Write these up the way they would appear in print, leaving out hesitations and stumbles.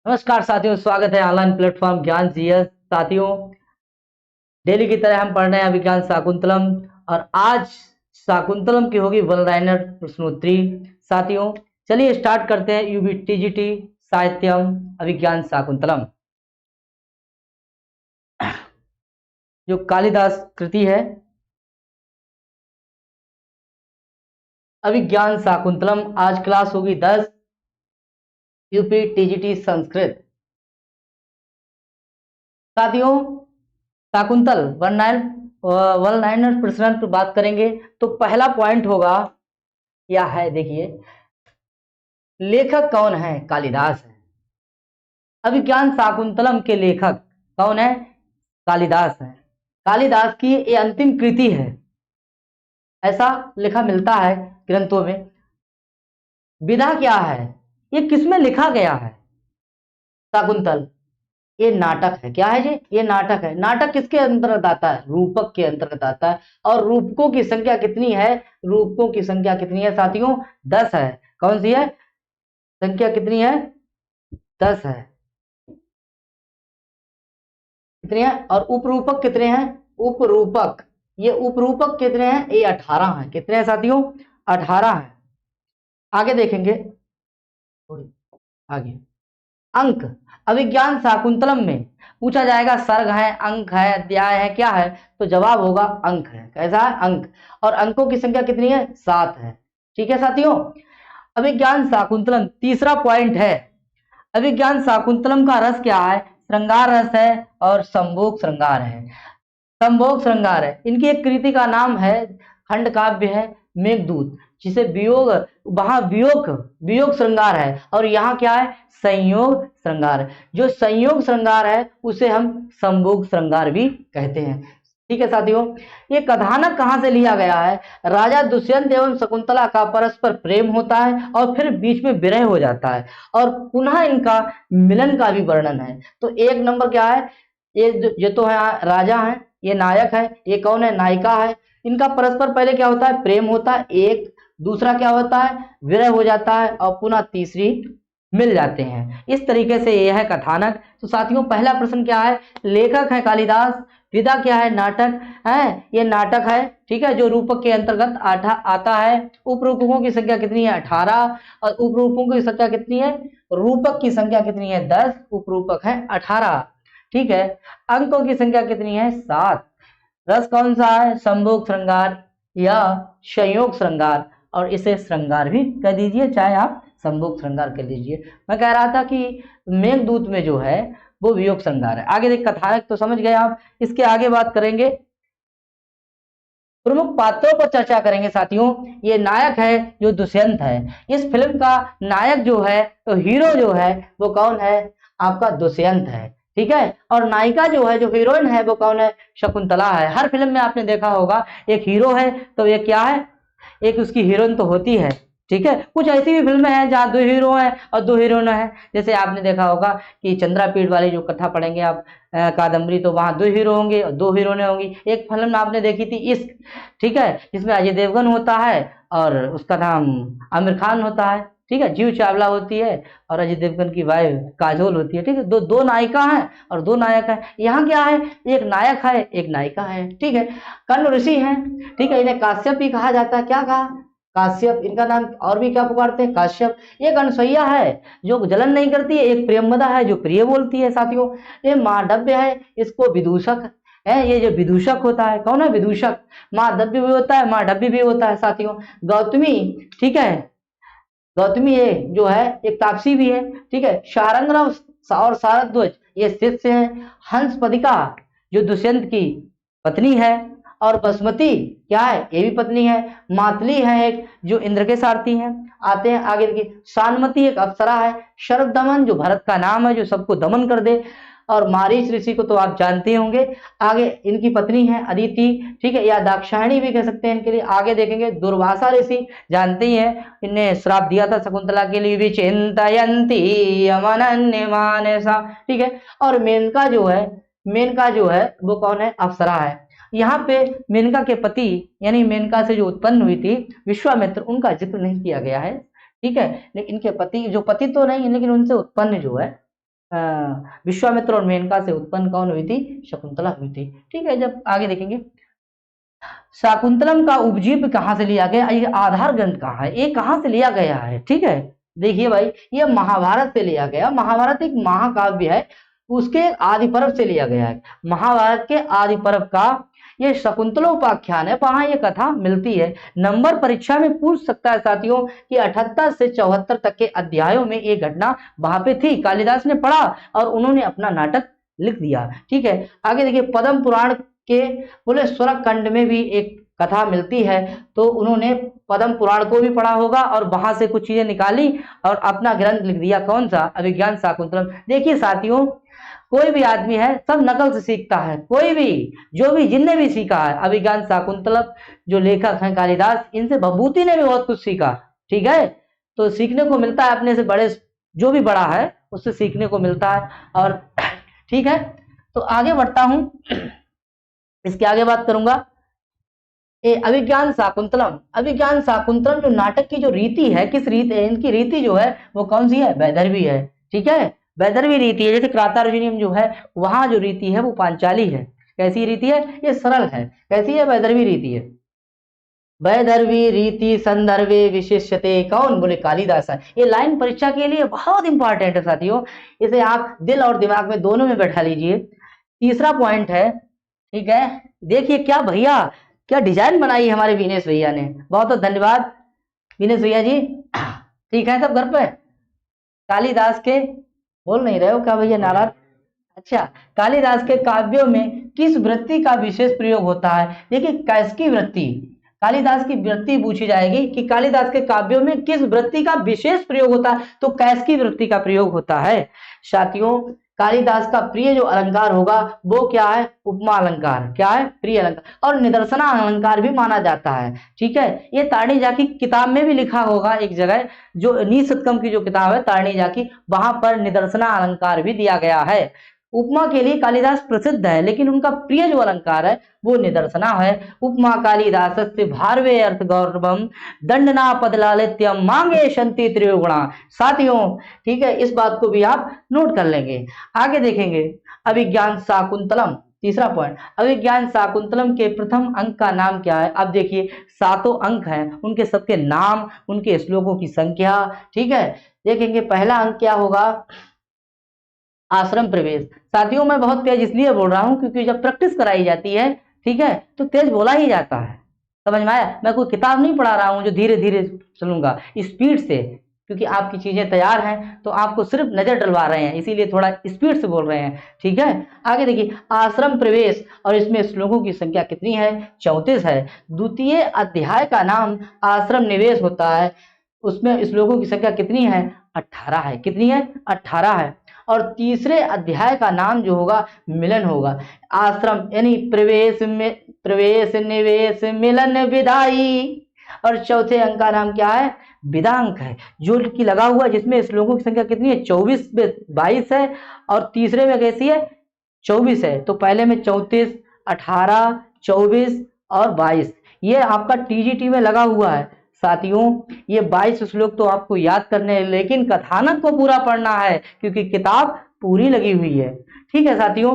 नमस्कार साथियों, स्वागत है ऑनलाइन प्लेटफॉर्म ज्ञान जीएस। साथियों, डेली की तरह हम पढ़ रहे हैं अभिज्ञान शाकुंतलम और आज शाकुंतलम की होगी वन लाइनर प्रश्नोत्तरी। साथियों, चलिए स्टार्ट करते हैं। यूबी टीजीटी साहित्यम अभिज्ञान शाकुंतलम, जो कालिदास कृति है। अभिज्ञान शाकुंतलम आज क्लास होगी 10 यूपी टीजीटी संस्कृत। साथियों, शाकुंतल वन लाइनर प्रश्न पर बात करेंगे तो पहला पॉइंट होगा क्या है, देखिए, लेखक कौन है? कालिदास है। अभिज्ञान शाकुंतलम के लेखक कौन है? कालिदास है। कालिदास की ये अंतिम कृति है, ऐसा लिखा मिलता है ग्रंथों में। विधा क्या है? ये किसमें लिखा गया है? शाकुंतल ये नाटक है। क्या है जी? ये नाटक है। नाटक किसके अंतर्गत आता है? रूपक के अंतर्गत आता है। और रूपकों की संख्या कितनी है? रूपकों की संख्या कितनी है साथियों? 10 है। कौन सी है? संख्या कितनी है? 10 है। कितने हैं? और उपरूपक कितने हैं? उपरूपक, ये उपरूपक कितने हैं? ये 18 हैं। कितने हैं साथियों? 18 हैं। आगे देखेंगे, आगे अंक। अभिज्ञान शाकुंतलम में पूछा जाएगा सर्ग है, अंक है, अध्याय है, क्या है? तो जवाब होगा अंक है। कैसा है? अंक। और अंकों की संख्या कितनी है? 7 है। ठीक है साथियों। अभिज्ञान शाकुंतलम तीसरा पॉइंट है। अभिज्ञान शाकुंतलम का रस क्या है? श्रृंगार रस है और संभोग श्रृंगार है। संभोग श्रृंगार है। इनकी एक कृति का नाम है, खंड काव्य है मेघदूत, जिसे वियोग, वहां वियोग वियोग श्रृंगार है और यहाँ क्या है? संयोग श्रृंगार है। जो संयोग श्रृंगार है उसे हम संभोग श्रृंगार भी कहते हैं। ठीक है साथियों। ये कथानक कहाँ से लिया गया है? राजा दुष्यंत एवं शकुंतला का परस्पर प्रेम होता है और फिर बीच में विरह हो जाता है और पुनः इनका मिलन का भी वर्णन है। तो एक नंबर क्या है? ये तो है राजा है, ये नायक है, ये कौन है? नायिका है। इनका परस्पर पहले क्या होता है? प्रेम होता है एक, दूसरा क्या होता है? विरह हो जाता है और पुनः तीसरी मिल जाते हैं। इस तरीके से यह है कथानक। तो साथियों, पहला प्रश्न क्या है? लेखक है कालिदास, विधा क्या है? नाटक है, ये नाटक है। ठीक है, जो रूपक के अंतर्गत आता है। उपरूपकों की संख्या कितनी है? 18। और उपरूपकों की संख्या कितनी है? रूपक की संख्या कितनी है? 10, उपरूपक है 18। ठीक है। अंकों की संख्या कितनी है? 7। रस कौन सा है? संभोग श्रृंगार या संयोग श्रृंगार, और इसे श्रृंगार भी कह दीजिए, चाहे आप संभोग श्रृंगार कह लीजिए। मैं कह रहा था कि मेघदूत में जो है वो वियोग श्रृंगार है। आगे देख, कथानक तो समझ गए आप। इसके आगे बात करेंगे, प्रमुख पात्रों पर चर्चा करेंगे साथियों। ये नायक है जो दुष्यंत है। इस फिल्म का नायक जो है, तो हीरो जो है वो कौन है? आपका दुष्यंत है। ठीक है। और नायिका जो है, जो हीरोइन है, वो कौन है? शकुंतला है। हर फिल्म में आपने देखा होगा एक हीरो है तो ये क्या है? एक उसकी हीरोइन तो होती है। ठीक है। कुछ ऐसी भी फिल्में हैं जहाँ 2 हीरो हैं और 2 हीरोइन हैं। जैसे आपने देखा होगा कि चंद्रापीठ वाली जो कथा पढ़ेंगे आप, कादम्बरी, तो वहां 2 हीरो होंगे और 2 हीरोइनें होंगी। एक फिल्म आपने देखी थी इश्क, ठीक है, जिसमें अजय देवगन होता है और उसका नाम आमिर खान होता है। ठीक है। जीव चावला होती है और अजय देवगन की वाइफ काजोल होती है। ठीक है। दो नायिका हैं और 2 नायक हैं। यहाँ क्या है? एक नायक है, एक नायिका है। ठीक है। कर्ण ऋषि हैं। ठीक है। इन्हें काश्यप भी कहा जाता है। क्या कहा? काश्यप। इनका नाम और भी क्या पुकारते हैं? काश्यप। एक अनसुईया है जो जलन नहीं करती है, एक प्रियंवदा है जो प्रिय बोलती है साथियों। ये मांडव्य है, इसको विदूषक है। ये जो विदूषक होता है, कौन है? विदूषक। मांडव्य भी होता है, मांडव्य भी होता है साथियों। गौतमी, ठीक है, गौतमी ये जो है एक तापसी भी है। ठीक है। शारंगराव और शारद्वज ये शिष्य हैं। हंसपदिका जो दुष्यंत की पत्नी है, और बसमती क्या है? ये भी पत्नी है। मातली है एक, जो इंद्र के सारथी हैं। आते हैं आगे देखिए, शानमती एक अप्सरा है। शरद दमन जो भरत का नाम है, जो सबको दमन कर दे। और मारीच ऋषि को तो आप जानते होंगे। आगे इनकी पत्नी है अदिति। ठीक है, या दाक्षायणी भी कह सकते हैं इनके लिए। आगे देखेंगे दुर्वासा ऋषि, जानते ही हैं, इनने श्राप दिया था शकुंतला के लिए, विचिंतयन्ति यमनन्य मानसा। ठीक है। और मेनका जो है, मेनका जो है वो कौन है? अप्सरा है। यहाँ पे मेनका के पति, यानी मेनका से जो उत्पन्न हुई थी विश्वामित्र, उनका जिक्र नहीं किया गया है। ठीक है। लेकिन इनके पति, जो पति तो नहीं लेकिन उनसे उत्पन्न जो है विश्वामित्र और मेनका से उत्पन्न कौन हुई थी? शकुंतला हुई थी। ठीक है, जब आगे देखेंगे शाकुंतलम का उपजीव्य कहाँ से लिया गया, ये आधार ग्रंथ कहाँ है, ये कहाँ से लिया गया है? ठीक है, देखिए भाई, ये महाभारत से लिया गया। महाभारत एक महाकाव्य है, उसके आदि पर्व से लिया गया है। महाभारत के आदि पर्व का ये शकुंतलोपाख्यान है, वहां ये कथा मिलती है। नंबर परीक्षा में पूछ सकता है साथियों कि 78 से 74 तक के अध्यायों में ये घटना वहां पे थी, कालिदास ने पढ़ा और उन्होंने अपना नाटक लिख दिया। ठीक है, आगे देखिए पद्म पुराण के बोले स्वर्ग खंड में भी एक कथा मिलती है, तो उन्होंने पद्म पुराण को भी पढ़ा होगा और वहां से कुछ चीजें निकाली और अपना ग्रंथ लिख दिया। कौन सा? अभिज्ञान शाकुंतलम। देखिए साथियों, कोई भी आदमी है सब नकल से सीखता है, कोई भी जो भी जिनने भी सीखा है, अभिज्ञान शाकुंतलम जो लेखक हैं कालिदास, इनसे भभूति ने भी बहुत कुछ सीखा। ठीक है, तो सीखने को मिलता है अपने से बड़े, जो भी बड़ा है उससे सीखने को मिलता है। और ठीक है, तो आगे बढ़ता हूं, इसके आगे बात करूंगा अभिज्ञान शाकुंतलम। अभिज्ञान शाकुंतलम जो नाटक की जो रीति है, किस रीति है, इनकी रीति जो है वो कौन सी है? वैदर्भी है। ठीक है, वैदर्भी रीति है। जैसे क्रातार्जुनीयम जो है वहां जो रीति है वो पांचाली है। कैसी रीति है? ये सरल है। कैसी है? वैदर्भी रीति है। वैदर्भी रीति संदर्भे विशेष्यते, कौन? बोले कालिदास है। ये लाइन परीक्षा के लिए बहुत इंपॉर्टेंट है साथियों, इसे आप दिल और दिमाग में दोनों में बैठा लीजिए। तीसरा पॉइंट है, ठीक है, देखिए क्या भैया, क्या डिजाइन बनाई है हमारे विनेश भैया ने, बहुत बहुत धन्यवाद विनेश भैया जी। ठीक है, सब घर पे? कालिदास के बोल नहीं रहे हो क्या भैया? नाराज? अच्छा, कालिदास के काव्यों में किस वृत्ति का विशेष प्रयोग होता है? देखिए कैसकी वृत्ति, कालिदास की वृत्ति पूछी जाएगी कि कालिदास के काव्यों में किस वृत्ति का विशेष प्रयोग होता है, तो कैसकी वृत्ति का प्रयोग होता है। साथियों, कालिदास का प्रिय जो अलंकार होगा वो क्या है? उपमा अलंकार। क्या है? प्रिय अलंकार। और निदर्शना अलंकार भी माना जाता है। ठीक है, ये तारणी जाकी किताब में भी लिखा होगा एक जगह, जो नीशतकम की जो किताब है तारणी जाकी, वहां पर निदर्शना अलंकार भी दिया गया है। उपमा के लिए कालिदास प्रसिद्ध है, लेकिन उनका प्रिय जो अलंकार है वो निदर्शना है। उपमा कालिदास से भारवे अर्थ गौरवम दंडना पदलालित्यम मांगे शंति त्रिगुणा। साथियों, ठीक है, इस बात को भी आप नोट कर लेंगे। आगे देखेंगे अभिज्ञान शाकुंतलम। तीसरा पॉइंट, अभिज्ञान शाकुंतलम के प्रथम अंक का नाम क्या है? अब देखिए 7 अंक हैं, उनके सबके नाम, उनके श्लोकों की संख्या। ठीक है, देखेंगे पहला अंक क्या होगा? आश्रम प्रवेश। साथियों, मैं बहुत तेज इसलिए बोल रहा हूं क्योंकि जब प्रैक्टिस कराई जाती है, ठीक है, तो तेज बोला ही जाता है। समझ में आया? मैं कोई किताब नहीं पढ़ा रहा हूं जो धीरे धीरे चलूंगा, स्पीड से, क्योंकि आपकी चीजें तैयार हैं तो आपको सिर्फ नजर डलवा रहे हैं, इसीलिए थोड़ा स्पीड से बोल रहे हैं। ठीक है, आगे देखिए आश्रम प्रवेश, और इसमें श्लोकों की संख्या कितनी है? 34 है। द्वितीय अध्याय का नाम आश्रम निवेश होता है, उसमें श्लोकों की संख्या कितनी है? 18 है। कितनी है? 18 है। और तीसरे अध्याय का नाम जो होगा मिलन होगा। आश्रम यानी प्रवेश में, प्रवेश निवेश मिलन विदाई। और चौथे अंक का नाम क्या है? विदांक है, जो कि लगा हुआ, जिसमें श्लोकों की संख्या कितनी है? 24 में 22 है, और तीसरे में कैसी है? 24 है। तो पहले में 34, 18, 24 और 22, ये आपका टीजीटी में लगा हुआ है। साथियों, ये 22 श्लोक तो आपको याद करने हैं, लेकिन कथानक को पूरा पढ़ना है क्योंकि किताब पूरी लगी हुई है। ठीक है साथियों,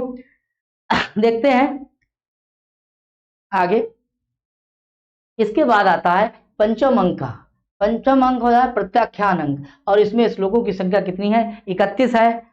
देखते हैं आगे। इसके बाद आता है पंचम अंक का। पंचम अंक हो जाए प्रत्याख्यान अंक, और इसमें श्लोकों की संख्या कितनी है? 31 है।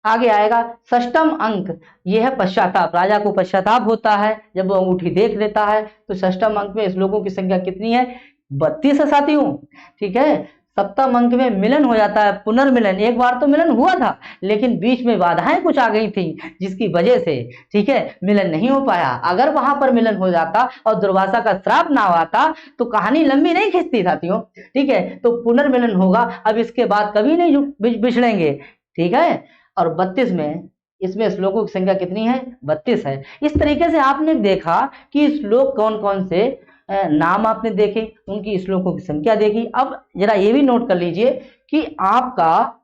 आगे आएगा षष्टम अंक, यह है पश्चाताप। राजा को पश्चाताप होता है जब वो अंगूठी देख लेता है, तो षष्टम अंक में श्लोकों की संख्या कितनी है? 32 है साथियों। ठीक है, सप्तम अंक में मिलन हो जाता है, पुनर्मिलन। एक बार तो मिलन हुआ था, लेकिन बीच में बाधाएं कुछ आ गई थी, जिसकी वजह से, ठीक है, मिलन नहीं हो पाया। अगर वहां पर मिलन हो जाता और दुर्वासा का श्राप ना आता तो कहानी लंबी नहीं खिंचती साथियों। ठीक है, तो पुनर्मिलन होगा, अब इसके बाद कभी नहीं बिछड़ेंगे। ठीक है, और 32 में, इसमें श्लोकों की संख्या कितनी है? 32 है। इस तरीके से आपने देखा कि श्लोक कौन कौन से, नाम आपने देखे, उनकी श्लोकों की संख्या देखी। अब जरा ये भी नोट कर लीजिए कि आपका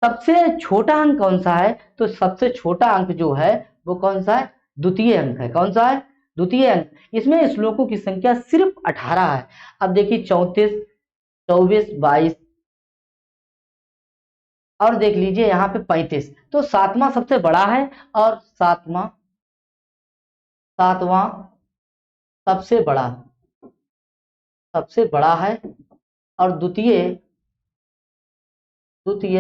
सबसे छोटा अंक कौन सा है? तो सबसे छोटा अंक जो है वो कौन सा है? द्वितीय अंक है। कौन सा है? द्वितीय अंक। इसमें श्लोकों की संख्या सिर्फ 18 है। अब देखिए 34, 24, 22, और देख लीजिए यहाँ पे 35, तो सातवां सबसे बड़ा है, और सातवां सातवां सबसे बड़ा है, और द्वितीय द्वितीय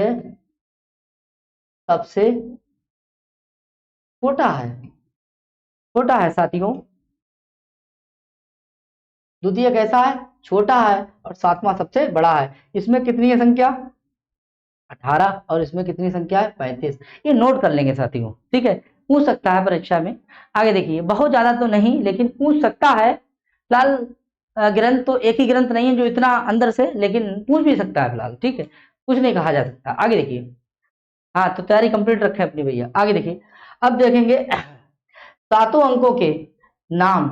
सबसे छोटा है साथियों। द्वितीय कैसा है? छोटा है, और सातवां सबसे बड़ा है। इसमें कितनी है संख्या? 18, और इसमें कितनी संख्या है? 35। ये नोट कर लेंगे साथियों, ठीक है, पूछ सकता है परीक्षा में। आगे देखिए, बहुत ज्यादा तो नहीं लेकिन पूछ सकता है। फिलहाल ग्रंथ तो एक ही ग्रंथ नहीं है जो इतना अंदर से, लेकिन पूछ भी सकता है फिलहाल, ठीक है, कुछ नहीं कहा जा सकता। आगे देखिए, हाँ तो तैयारी कंप्लीट रखें अपनी भैया। आगे देखिए, अब देखेंगे सातों अंकों के नाम।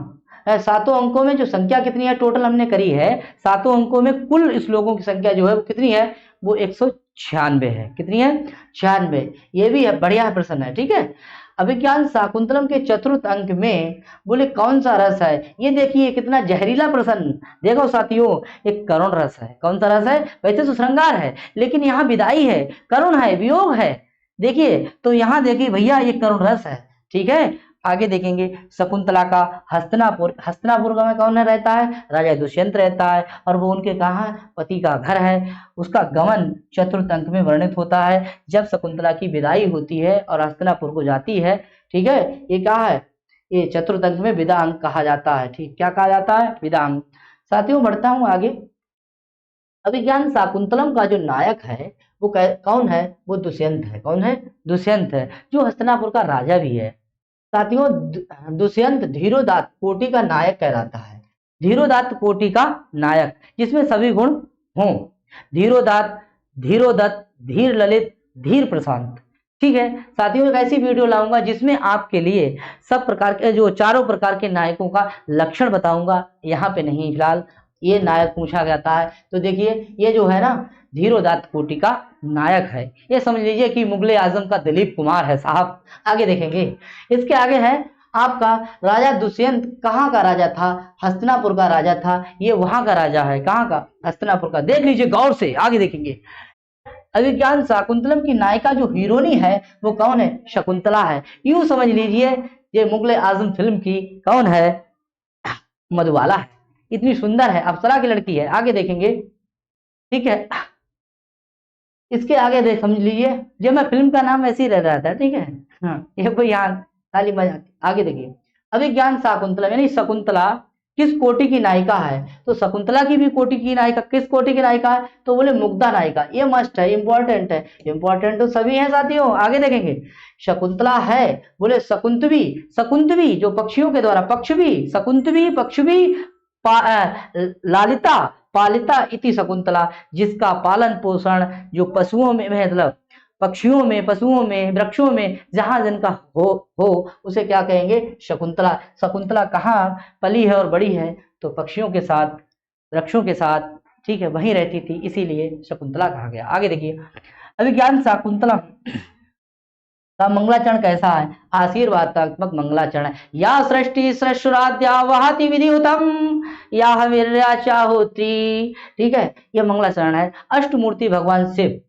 सातों अंकों में जो संख्या कितनी है टोटल हमने करी है, सातों अंकों में कुल श्लोकों की संख्या जो है वो कितनी है? वो 196 है। कितनी है? 96। ये भी है, बढ़िया प्रश्न है, ठीक है। अभिज्ञान शाकुंतलम के चतुर्थ अंक में बोले कौन सा रस है? ये देखिए कितना जहरीला प्रश्न। देखो साथियों, एक करुण रस है। कौन सा रस है? वैसे तो श्रृंगार है, लेकिन यहाँ विदाई है, करुण है, वियोग है। देखिए तो यहाँ देखिए भैया, ये करुण रस है, ठीक है। आगे देखेंगे, शकुंतला का हस्तिनापुर में कौन रहता है? राजा दुष्यंत रहता है, और वो उनके कहा पति का घर है। उसका गमन चतुर्थ अंक में वर्णित होता है, जब शकुंतला की विदाई होती है और हस्तिनापुर को जाती है, ठीक है। ये क्या है? ये चतुर्थ अंक में विदा अंक कहा जाता है, ठीक, क्या कहा जाता है? विदा अंक। साथियों बढ़ता हूं आगे। अभिज्ञान शाकुंतलम का जो नायक है वो कौन है? वो दुष्यंत है। कौन है? दुष्यंत है, जो हस्तिनापुर का राजा भी है। साथियों, दुष्यंत धीरोदात्त कोटि का नायक कहलाता है। धीरोदात्त कोटि का नायक, जिसमें सभी गुण हों। धीरोदात्त, धीरोदत्त, धीर ललित, धीर प्रशांत, ठीक है। साथियों, एक ऐसी वीडियो लाऊंगा जिसमें आपके लिए सब प्रकार के, जो चारों प्रकार के नायकों का लक्षण बताऊंगा। यहाँ पे नहीं, फिलहाल ये नायक पूछा जाता है। तो देखिए, ये जो है ना, धीरोदात्त कोटि का नायक है। ये समझ लीजिए कि मुगले आजम का दिलीप कुमार है साहब। आगे देखेंगे, इसके आगे है आपका राजा दुष्यंत कहाँ का राजा था? हस्तिनापुर का राजा था। ये वहां का राजा है, कहाँ का? हस्तिनापुर का। देख लीजिए गौर से, आगे देखेंगे। अभिज्ञान शाकुंतलम की नायिका जो हीरोनी है वो कौन है? शकुंतला है। यूं समझ लीजिए ये मुगले आजम फिल्म की कौन है? मधुबाला है। इतनी सुंदर है, अप्सरा की लड़की है। आगे देखेंगे, ठीक है। इसके आगे देख समझ लीजिए, जो मैं फिल्म का नाम ऐसे ही रह रहा था, ठीक है। हाँ, ये कोई यहाँ ताली बजा। आगे देखिए, अभिज्ञान शाकुंतला यानी शकुंतला किस कोटि की नायिका है? तो शकुंतला की भी कोटि की नायिका, किस कोटि की नायिका है? तो बोले मुग्धा नायिका। ये मस्ट है, इंपॉर्टेंट है। इंपॉर्टेंट तो सभी हैं साथियों। आगे देखेंगे, शकुंतला है, बोले शकुंतवी। शकुंतवी जो पक्षियों के द्वारा, पक्षवी, शकुंतवी पक्षवी, लालिता पालिता इति शकुंतला, जिसका पालन पोषण जो पशुओं में, मतलब पक्षियों में, पशुओं में, वृक्षों में जहां जिनका हो उसे क्या कहेंगे? शकुंतला। शकुंतला कहाँ पली है और बड़ी है? तो पक्षियों के साथ, वृक्षों के साथ, ठीक है, वहीं रहती थी, इसीलिए शकुंतला कहा गया। आगे देखिए, अभिज्ञान शाकुंतला का मंगलाचरण कैसा है? आशीर्वादात्मक मंगलाचरण है। या सृष्टि सृष्टुराद्या वहाति विधिहुतम, या वीर्याचा होती, ठीक है, यह मंगलाचरण है। अष्टमूर्ति भगवान शिव,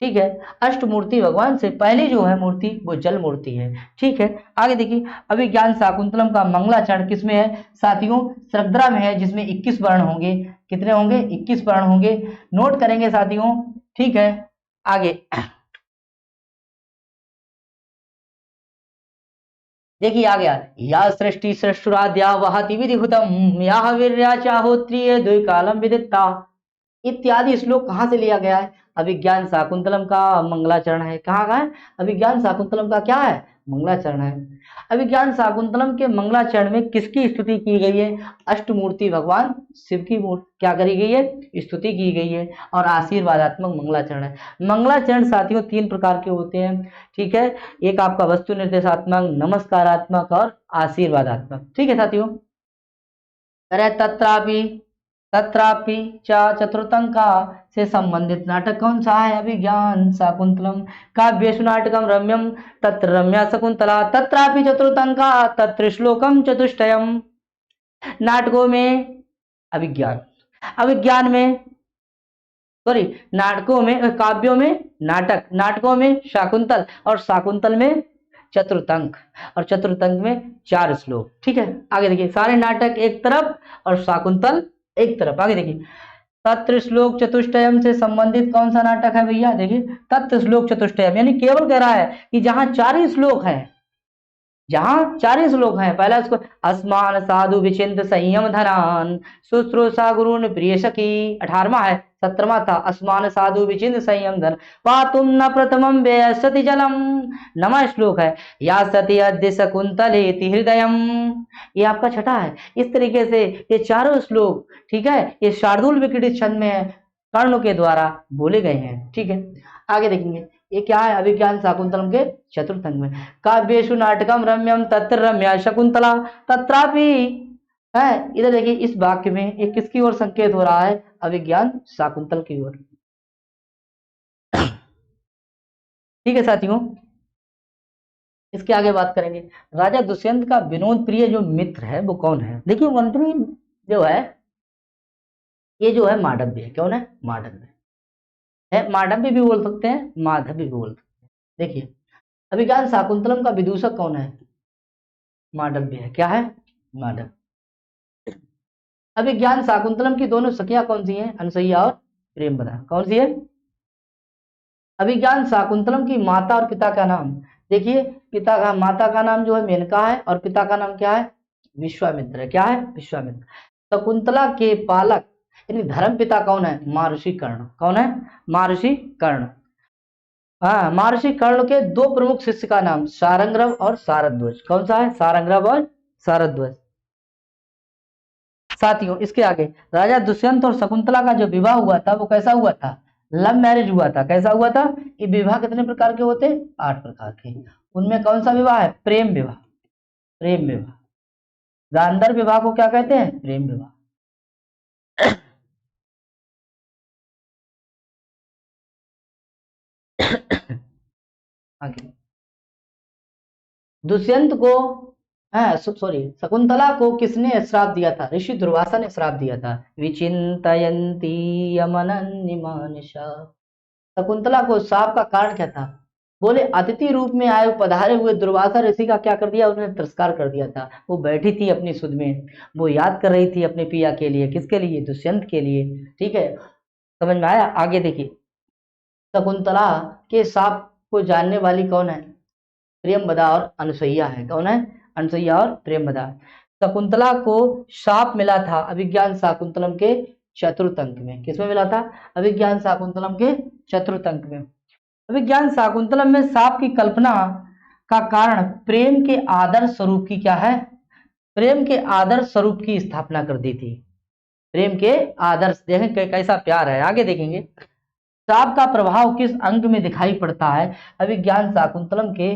ठीक है, अष्टमूर्ति भगवान से पहली जो है मूर्ति वो जल मूर्ति है, ठीक है। आगे देखिए, अभिज्ञान शाकुंतलम का मंगलाचरण किसमें है साथियों? सृग्धरा में है, जिसमें 21 वर्ण होंगे। कितने होंगे? 21 वर्ण होंगे। नोट करेंगे साथियों, ठीक है। आगे देखिए आ गया, या सृष्टि सृष्टुराद्या वहाति विधिहुतम, या वीर्याचा होत्रिय द्विकालम विदिता, इत्यादि श्लोक कहाँ से लिया गया है? अभिज्ञान शाकुंतलम का मंगलाचरण है। कहाँ का है? अभिज्ञान शाकुंतलम का क्या है? मंगलाचरण है। अभिज्ञान शाकुंतलम के मंगलाचरण में किसकी स्तुति की गई है? अष्टमूर्ति भगवान शिव की क्या करी गई है? स्तुति की गई है, और आशीर्वादात्मक मंगलाचरण है। मंगलाचरण साथियों 3 प्रकार के होते हैं, ठीक है। एक आपका वस्तु निर्देशात्मक, नमस्कारात्मक और आशीर्वादात्मक, ठीक है साथियों। अरे तत्रापि तत्रापि च चतुर्थंका से संबंधित नाटक कौन सा है? अभिज्ञान शाकुंतलम। काव्येषु नाटकम रम्यम तत्र रम्या शकुंतला, तत्रापि चतुर्थंका तत्र श्लोकम चतुष्टयम। नाटकों में अभिज्ञान, अभिज्ञान में, सॉरी, नाटकों में, काव्यों में नाटक, नाटकों में शाकुंतल और शाकुंतल में चतुर्थंक और चतुर्थंक में 4 श्लोक। ठीक है, आगे देखिए, सारे नाटक एक तरफ और शाकुंतल एक तरफ। आगे देखिए, तत्र श्लोक चतुष्टयम से संबंधित कौन सा नाटक है भैया? देखिए, तत्र श्लोक चतुष्टयम यानी केवल कह रहा है कि जहां 4 ही श्लोक है, जहां 4 ही श्लोक हैं। पहला इसको अस्मान साधु विचिंत संयम धरान शुश्रूषा गुरुन प्रिय सखी, 18वां है, 17वां था अस्मान साधु विचिंत संयम धर पातुम न प्रथमम व्यसति जलम, 9वां श्लोक है या सती अद्य शकुंतलेति हृदयम, ये आपका छठा है। इस तरीके से ये चारों श्लोक, ठीक है, ये शार्दुल विकृत छंद में है, कर्णों के द्वारा बोले गए हैं। ठीक है, आगे देखेंगे, ये क्या है? अभिज्ञान शाकुंतलम के चतुर्थंग में काव्येषु नाटकम रम्यम तत्र रम्या शकुंतला तत्रापि है। इधर देखिए, इस वाक्य में ये किसकी ओर संकेत हो रहा है? अभिज्ञान शाकुंतल की ओर। ठीक है साथियों, इसके आगे बात करेंगे। राजा दुष्यंत का विनोद प्रिय जो मित्र है वो कौन है? देखिए, मंत्री जो है ये जो है मांडव्य है। कौन है? मांडव्य है। मांडव्य भी बोल सकते हैं, माधव्य भी बोल सकते हैं। देखिए, अभिज्ञान शाकुंतलम का विदूषक कौन है? मांडव्य है। क्या है? मांडव्य। अभिज्ञान शाकुंतलम की दोनों सखियां कौन सी हैं? अनसुईया और प्रेमवदा। कौन सी है? अभिज्ञान शाकुंतलम की माता और पिता का नाम देखिए, पिता का, माता का नाम जो है मेनका है और पिता का नाम क्या है? विश्वामित्र है। क्या है? विश्वामित्र। शकुंतला के पालक यानी धर्म पिता कौन है? महर्षि कर्ण। कौन है? महर्षि कर्ण। हाँ, महर्षि कर्ण के 2 प्रमुख शिष्य का नाम सारंगरव और शारद्वज। कौन सा है? सारंगरव और शारद्वज। साथियों, इसके आगे राजा दुष्यंत और शकुंतला का जो विवाह हुआ था वो कैसा हुआ था? लव मैरिज हुआ था। कैसा हुआ था? ये विवाह कितने प्रकार के होते? 8 प्रकार के। उनमें कौन सा विवाह है? प्रेम विवाह। प्रेम विवाह। गांधर्व विवाह को क्या कहते हैं? प्रेम विवाह। आगे, दुष्यंत को, सॉरी, शकुंतला को किसने श्राप दिया था? ऋषि दुर्वासा ने श्राप दिया था। विचिंतयन्ती यमनन्निमानिशा। शकुंतला को श्राप का कारण क्या था? बोले अतिथि रूप में आए पधारे हुए दुर्वासा ऋषि का क्या कर दिया? उन्होंने तिरस्कार कर दिया था। वो बैठी थी अपनी सुध में, वो याद कर रही थी अपने पिया के लिए। किसके लिए? दुष्यंत के लिए। ठीक है, समझ में आया? आगे देखिए, शकुंतला के श्राप को जानने वाली कौन है? प्रेमवदा और अनसुईया है। कौन है? अनसुईया और प्रेमवदा। शकुंतला को शाप मिला था अभिज्ञान शाकुंतलम के चतुर्थ अंक में। किसमें मिला था? अभिज्ञान शाकुंतलम के चतुर्थ अंक में। अभिज्ञान शाकुंतलम में शाप की कल्पना का कारण प्रेम के आदर्श स्वरूप की क्या है? प्रेम के आदर्श स्वरूप की स्थापना कर दी थी। प्रेम के आदर्श, देखें कैसा प्यार है। आगे देखेंगे, शाप का प्रभाव किस अंक में दिखाई पड़ता है? अभिज्ञान शाकुंतलम के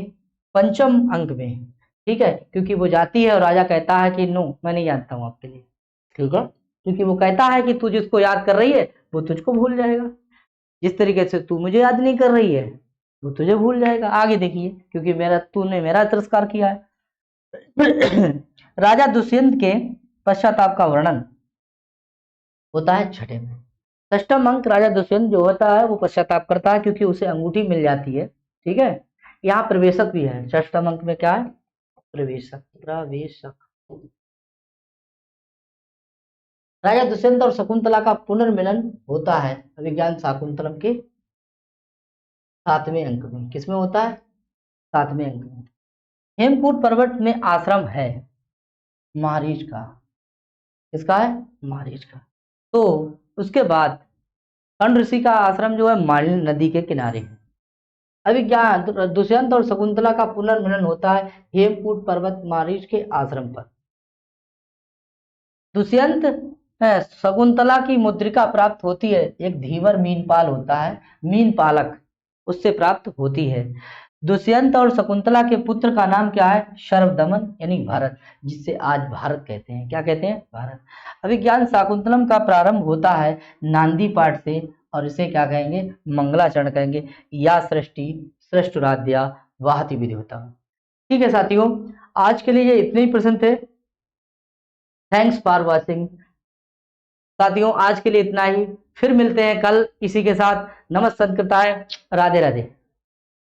5वें अंक में। ठीक है, क्योंकि वो जाती है और राजा कहता है कि नो, मैं नहीं जानता हूं आपके लिए। ठीक है, क्योंकि वो कहता है कि तू जिसको याद कर रही है वो तुझको भूल जाएगा, जिस तरीके से तू मुझे याद नहीं कर रही है वो तुझे भूल जाएगा। आगे देखिए, क्योंकि तूने मेरा तिरस्कार किया है। राजा दुष्यंत के पश्चाताप का वर्णन होता है 6ठे में। 6ठा अंक राजा दुष्यंत जो होता है वो पश्चाताप करता है क्योंकि उसे अंगूठी मिल जाती है। ठीक है, यहाँ प्रवेशक भी है। 6ठा अंक में क्या है? प्रवेशक। प्रवेशक। राजा दुष्यंत और शकुंतला का पुनर्मिलन होता है अभिज्ञान शाकुंतलम के 7वें अंक में। किसमें होता है? 7वें अंक में। हेमकूट पर्वत में आश्रम है महारीच का। किसका है? महारीच का। तो उसके बाद कर्ण ऋषि का आश्रम जो है मालिनी नदी के किनारे है। अभिज्ञान दुष्यंत और शकुंतला का पुनर्मिलन होता है हेमकूट पर्वत महारीच के आश्रम पर। दुष्यंत शकुंतला की मुद्रिका प्राप्त होती है, एक धीवर मीनपाल होता है, मीन पालक, उससे प्राप्त होती है। दुष्यंत और शकुंतला के पुत्र का नाम क्या है? शर्वदमन यानी भारत, जिससे आज भारत कहते हैं। क्या कहते हैं? भारत। अभिज्ञान शाकुंतलम का प्रारंभ होता है नांदी पाठ से और इसे क्या कहेंगे? मंगलाचरण कहेंगे, या सृष्टि सृष्टुराध्या वाहति विधिवता। ठीक है साथियों, आज के लिए ये इतने ही प्रश्न थे। Thanks for watching. साथियों आज के लिए इतना ही, फिर मिलते हैं कल इसी के साथ। नमस्ते, राधे राधे।